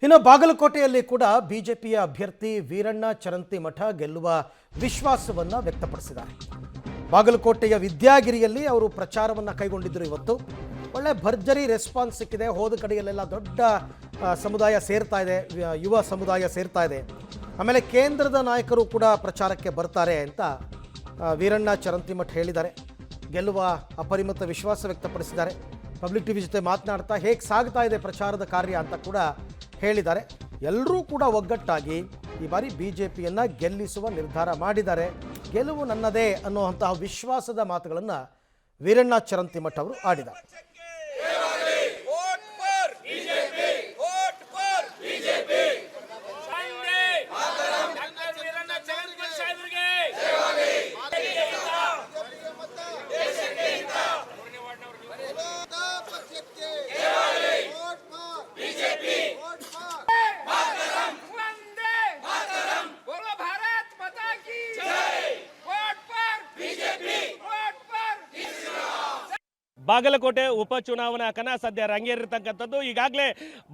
ಇನ್ನು ಬಾಗಲಕೋಟೆಯಲ್ಲಿ ಕೂಡ ಬಿಜೆಪಿಯ ಅಭ್ಯರ್ಥಿ ವೀರಣ್ಣ ಚರಂತಿಮಠ ಗೆಲ್ಲುವ ವಿಶ್ವಾಸವನ್ನು ವ್ಯಕ್ತಪಡಿಸಿದ್ದಾರೆ. ಬಾಗಲಕೋಟೆಯ ವಿದ್ಯಾಗಿರಿಯಲ್ಲಿ ಅವರು ಪ್ರಚಾರವನ್ನು ಕೈಗೊಂಡಿದ್ದರು. ಇವತ್ತು ಒಳ್ಳೆ ಭರ್ಜರಿ ರೆಸ್ಪಾನ್ಸ್ ಸಿಕ್ಕಿದೆ. ಹೋದ ಕಡೆಯಲ್ಲೆಲ್ಲ ದೊಡ್ಡ ಸಮುದಾಯ ಸೇರ್ತಾ ಇದೆ, ಯುವ ಸಮುದಾಯ ಸೇರ್ತಾ ಇದೆ. ಆಮೇಲೆ ಕೇಂದ್ರದ ನಾಯಕರು ಕೂಡ ಪ್ರಚಾರಕ್ಕೆ ಬರ್ತಾರೆ ಅಂತ ವೀರಣ್ಣ ಚರಂತಿಮಠ ಹೇಳಿದ್ದಾರೆ. ಗೆಲ್ಲುವ ಅಪರಿಮಿತ ವಿಶ್ವಾಸ ವ್ಯಕ್ತಪಡಿಸಿದ್ದಾರೆ. ಪಬ್ಲಿಕ್ ಟಿವಿ ಜೊತೆ ಮಾತನಾಡ್ತಾ ಹೇಗೆ ಸಾಗ್ತಾ ಇದೆ ಪ್ರಚಾರದ ಕಾರ್ಯ ಅಂತ ಕೂಡ ಹೇಳಿದ್ದಾರೆ. ಎಲ್ಲರೂ ಕೂಡ ಒಗ್ಗಟ್ಟಾಗಿ ಈ ಬಾರಿ ಬಿಜೆಪಿಯನ್ನು ಗೆಲ್ಲಿಸುವ ನಿರ್ಧಾರ ಮಾಡಿದ್ದಾರೆ. ಗೆಲುವು ನನ್ನದೇ ಅನ್ನುವಂತಹ ವಿಶ್ವಾಸದ ಮಾತುಗಳನ್ನು ವೀರಣ್ಣ ಚರಂತಿಮಠ ಅವರು ಆಡಿದ್ದಾರೆ. ಬಾಗಲಕೋಟೆ ಉಪಚುನಾವಣಾ ಕಣ ಸದ್ಯ ರಂಗೇರಿರ್ತಕ್ಕಂಥದ್ದು. ಈಗಾಗಲೇ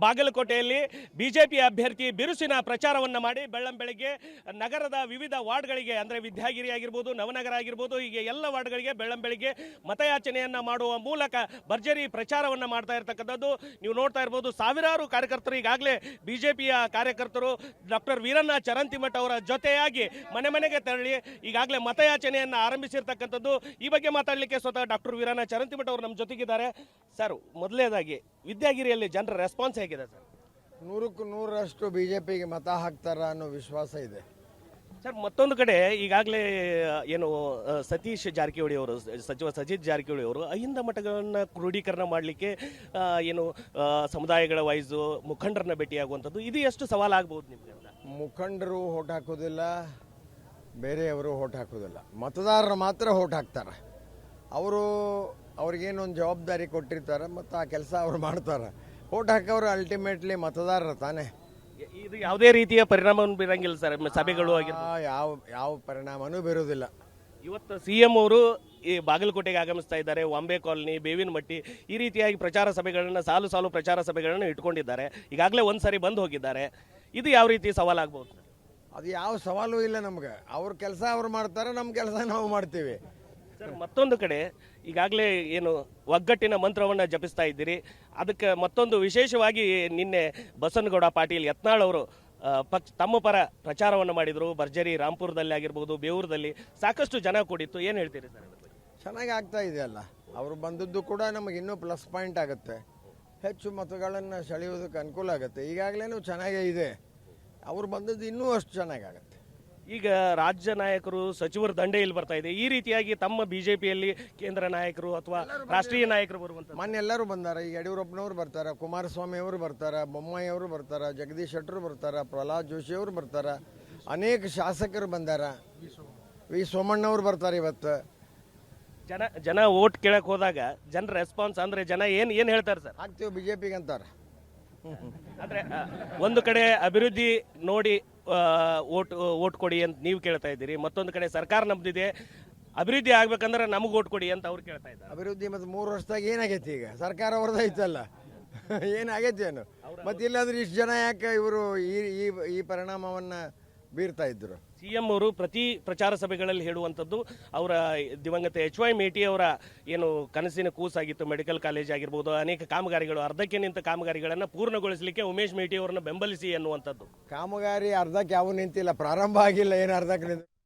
ಬಾಗಲಕೋಟೆಯಲ್ಲಿ ಬಿಜೆಪಿ ಅಭ್ಯರ್ಥಿ ಬಿರುಸಿನ ಪ್ರಚಾರವನ್ನು ಮಾಡಿ ಬೆಳ್ಳಂಬೆಳಗ್ಗೆ ನಗರದ ವಿವಿಧ ವಾರ್ಡ್ಗಳಿಗೆ, ಅಂದರೆ ವಿದ್ಯಾಗಿರಿ ಆಗಿರ್ಬೋದು, ನವನಗರ ಆಗಿರ್ಬೋದು, ಹೀಗೆ ಎಲ್ಲ ವಾರ್ಡ್ಗಳಿಗೆ ಬೆಳ್ಳಂಬೆಳಗ್ಗೆ ಮತಯಾಚನೆಯನ್ನು ಮಾಡುವ ಮೂಲಕ ಭರ್ಜರಿ ಪ್ರಚಾರವನ್ನು ಮಾಡ್ತಾ ಇರ್ತಕ್ಕಂಥದ್ದು ನೀವು ನೋಡ್ತಾ ಇರ್ಬೋದು. ಸಾವಿರಾರು ಕಾರ್ಯಕರ್ತರು ಈಗಾಗಲೇ ಬಿಜೆಪಿಯ ಕಾರ್ಯಕರ್ತರು ಡಾಕ್ಟರ್ ವೀರಣ್ಣ ಚರಂತಿಮಠ ಅವರ ಜೊತೆಯಾಗಿ ಮನೆ ಮನೆಗೆ ತೆರಳಿ ಈಗಾಗಲೇ ಮತಯಾಚನೆಯನ್ನು ಆರಂಭಿಸಿರ್ತಕ್ಕಂಥದ್ದು. ಈ ಬಗ್ಗೆ ಮಾತಾಡಲಿಕ್ಕೆ ಸ್ವತಃ ಡಾಕ್ಟರ್ ವೀರಣ್ಣ ಚರಂತಿಮಠ ಅವರು ನಮ್ಮ ಜೊತೆಗಿದ್ದಾರೆ. ಸರ್, ಮೊದಲನೇದಾಗಿ ವಿದ್ಯಾಗಿರಿಯಲ್ಲಿ ಜನರ ರೆಸ್ಪಾನ್ಸ್ ಹೇಗಿದೆ ಸರ್? 100ಕ್ಕೆ 100ರಷ್ಟು ಬಿಜೆಪಿಗೆ ಮತ ಹಾಕ್ತಾರ ಅನ್ನೋ ವಿಶ್ವಾಸ ಇದೆ ಸರ್. ಮತ್ತೊಂದು ಕಡೆ ಈಗಾಗಲೇ ಏನು ಸತೀಶ್ ಜಾರಕಿಹೊಳಿ ಅವರು, ಸಚಿವ ಸತೀಶ್ ಜಾರಕಿಹೊಳಿ ಅವರು ಅಹಿಂದ ಮಠಗಳನ್ನು ಕ್ರೋಢೀಕರಣ ಮಾಡಲಿಕ್ಕೆ ಏನು ಸಮುದಾಯಗಳ ವೈಸು ಮುಖಂಡರನ್ನ ಭೇಟಿಯಾಗುವಂಥದ್ದು, ಇದು ಎಷ್ಟು ಸವಾಲಾಗಬಹುದು ನಿಮಗೆ? ಮುಖಂಡರು ಓಟ್ ಹಾಕೋದಿಲ್ಲ, ಬೇರೆಯವರು ಓಟ್ ಹಾಕೋದಿಲ್ಲ, ಮತದಾರರು ಮಾತ್ರ ಓಟ್ ಹಾಕ್ತಾರೆ. ಅವ್ರಿಗೇನೊಂದು ಜವಾಬ್ದಾರಿ ಕೊಟ್ಟಿರ್ತಾರೆ ಮತ್ತು ಆ ಕೆಲಸ ಅವ್ರು ಮಾಡ್ತಾರೆ. ಓಟ್ ಹಾಕೋರು ಅಲ್ಟಿಮೇಟ್ಲಿ ಮತದಾರರು ತಾನೇ. ಇದು ಯಾವುದೇ ರೀತಿಯ ಪರಿಣಾಮವನ್ನು ಬೀರಂಗಿಲ್ಲ ಸರ್ ಸಭೆಗಳು ಯಾವ ಪರಿಣಾಮನೂ ಬೀರೋದಿಲ್ಲ. ಇವತ್ತು CM ಅವರು ಈ ಬಾಗಲಕೋಟೆಗೆ ಆಗಮಿಸ್ತಾ ಇದ್ದಾರೆ. ವಾಂಬೆ ಕಾಲನಿ, ಬೇವಿನಮಟ್ಟಿ, ಈ ರೀತಿಯಾಗಿ ಪ್ರಚಾರ ಸಭೆಗಳನ್ನು ಸಾಲು ಪ್ರಚಾರ ಸಭೆಗಳನ್ನು ಇಟ್ಕೊಂಡಿದ್ದಾರೆ. ಈಗಾಗಲೇ ಒಂದು ಸಾರಿ ಬಂದು ಹೋಗಿದ್ದಾರೆ. ಇದು ಯಾವ ರೀತಿ ಸವಾಲಾಗಬಹುದು? ಅದು ಯಾವ ಸವಾಲು ಇಲ್ಲ ನಮ್ಗೆ. ಅವ್ರ ಕೆಲಸ ಅವ್ರು ಮಾಡ್ತಾರೆ, ನಮ್ಮ ಕೆಲಸ ನಾವು ಮಾಡ್ತೀವಿ ಸರ್. ಮತ್ತೊಂದು ಕಡೆ ಈಗಾಗಲೇ ಏನು ಒಗ್ಗಟ್ಟಿನ ಮಂತ್ರವನ್ನು ಜಪಿಸ್ತಾ ಇದ್ದೀರಿ, ಅದಕ್ಕೆ ಮತ್ತೊಂದು ವಿಶೇಷವಾಗಿ ನಿನ್ನೆ ಬಸನಗೌಡ ಪಾಟೀಲ್ ಯತ್ನಾಳ್ ಅವರು ತಮ್ಮ ಪರ ಪ್ರಚಾರವನ್ನು ಮಾಡಿದರು. ಭರ್ಜರಿ ರಾಂಪುರದಲ್ಲಿ ಆಗಿರ್ಬೋದು, ಬೇವೂರದಲ್ಲಿ ಸಾಕಷ್ಟು ಜನ ಕೂಡಿತ್ತು. ಏನು ಹೇಳ್ತೀರಿ ಸರ್? ಚೆನ್ನಾಗಿ ಆಗ್ತಾ ಇದೆಯಲ್ಲ. ಅವರು ಬಂದದ್ದು ಕೂಡ ನಮಗೆ ಇನ್ನೂ ಪ್ಲಸ್ ಪಾಯಿಂಟ್ ಆಗುತ್ತೆ. ಹೆಚ್ಚು ಮತಗಳನ್ನು ಸೆಳೆಯೋದಕ್ಕೆ ಅನುಕೂಲ ಆಗುತ್ತೆ. ಈಗಾಗಲೇ ಚೆನ್ನಾಗೇ ಇದೆ. ಅವ್ರು ಬಂದದ್ದು ಇನ್ನೂ ಅಷ್ಟು ಚೆನ್ನಾಗಾಗತ್ತೆ. ಈಗ ರಾಜ್ಯ ನಾಯಕರು, ಸಚಿವರ ದಂಡೆ ಇಲ್ಲಿ ಬರ್ತಾ ಇದೆ. ಈ ರೀತಿಯಾಗಿ ತಮ್ಮ ಬಿಜೆಪಿಯಲ್ಲಿ ಕೇಂದ್ರ ನಾಯಕರು ಅಥವಾ ರಾಷ್ಟ್ರೀಯ ನಾಯಕರು ಬರುವಂತ ಮೊನ್ನೆ ಎಲ್ಲರೂ ಬಂದಾರ. ಈಗ ಯಡಿಯೂರಪ್ಪನವರು ಬರ್ತಾರೆ, ಕುಮಾರಸ್ವಾಮಿ ಅವರು ಬರ್ತಾರೆ, ಬೊಮ್ಮಾಯಿ ಅವರು ಬರ್ತಾರೆ, ಜಗದೀಶ್ ಶೆಟ್ಟರು ಬರ್ತಾರೆ, ಪ್ರಹ್ಲಾದ್ ಜೋಶಿ ಅವರು ಬರ್ತಾರೆ, ಅನೇಕ ಶಾಸಕರು ಬಂದಾರ, ವಿ ಸೋಮಣ್ಣವ್ರು ಬರ್ತಾರೆ. ಇವತ್ತು ಜನ ಓಟ್ ಕೇಳಕ್ಕೆ ಹೋದಾಗ ಜನರ ರೆಸ್ಪಾನ್ಸ್ ಅಂದರೆ ಜನ ಏನು ಹೇಳ್ತಾರೆ ಸರ್? ಹಾಕ್ತೀವಿ ಬಿಜೆಪಿಗೆ ಅಂತಾರೆ. ಅಂದರೆ ಒಂದು ಕಡೆ ಅಭಿವೃದ್ಧಿ ನೋಡಿ ಓಟ್ ಕೊಡಿ ಅಂತ ನೀವು ಕೇಳ್ತಾ ಇದ್ದೀರಿ, ಮತ್ತೊಂದು ಕಡೆ ಸರ್ಕಾರ ನಮ್ದಿದೆ, ಅಭಿವೃದ್ಧಿ ಆಗ್ಬೇಕಂದ್ರೆ ನಮಗೆ ಓಟ್ ಕೊಡಿ ಅಂತ ಅವ್ರು ಕೇಳ್ತಾ ಇದ್ದಾರೆ. ಅಭಿವೃದ್ಧಿ ಮತ್ತು 3 ವರ್ಷದಾಗ ಏನಾಗೈತಿ? ಈಗ ಸರ್ಕಾರ ಅವ್ರದ್ದು ಐತಲ್ಲ, ಏನಾಗೈತಿ ಏನು? ಮತ್ತು ಇಲ್ಲಾಂದ್ರೆ ಇಷ್ಟು ಜನ ಯಾಕೆ ಇವರು ಈ ಪರಿಣಾಮವನ್ನು ಬೀರ್ತಾ ಇದ್ರು? CM ಅವರು ಪ್ರತಿ ಪ್ರಚಾರ ಸಭೆಗಳಲ್ಲಿ ಹೇಳುವಂಥದ್ದು ಅವರ ದಿವಂಗತ HY ಮೇಟಿ ಅವರ ಏನು ಕನಸಿನ ಕೂಸಾಗಿತ್ತು, ಮೆಡಿಕಲ್ ಕಾಲೇಜ್ ಆಗಿರ್ಬೋದು, ಅನೇಕ ಕಾಮಗಾರಿಗಳು, ಅರ್ಧಕ್ಕೆ ನಿಂತ ಕಾಮಗಾರಿಗಳನ್ನು ಪೂರ್ಣಗೊಳಿಸಲಿಕ್ಕೆ ಉಮೇಶ್ ಮೇಟಿ ಅವರನ್ನು ಬೆಂಬಲಿಸಿ ಅನ್ನುವಂಥದ್ದು. ಕಾಮಗಾರಿ ಅರ್ಧಕ್ಕೆ ಯಾವ ನಿಂತಿಲ್ಲ, ಪ್ರಾರಂಭ ಆಗಿಲ್ಲ, ಏನು ಅರ್ಧಕ್ಕೆ ನಿಂತ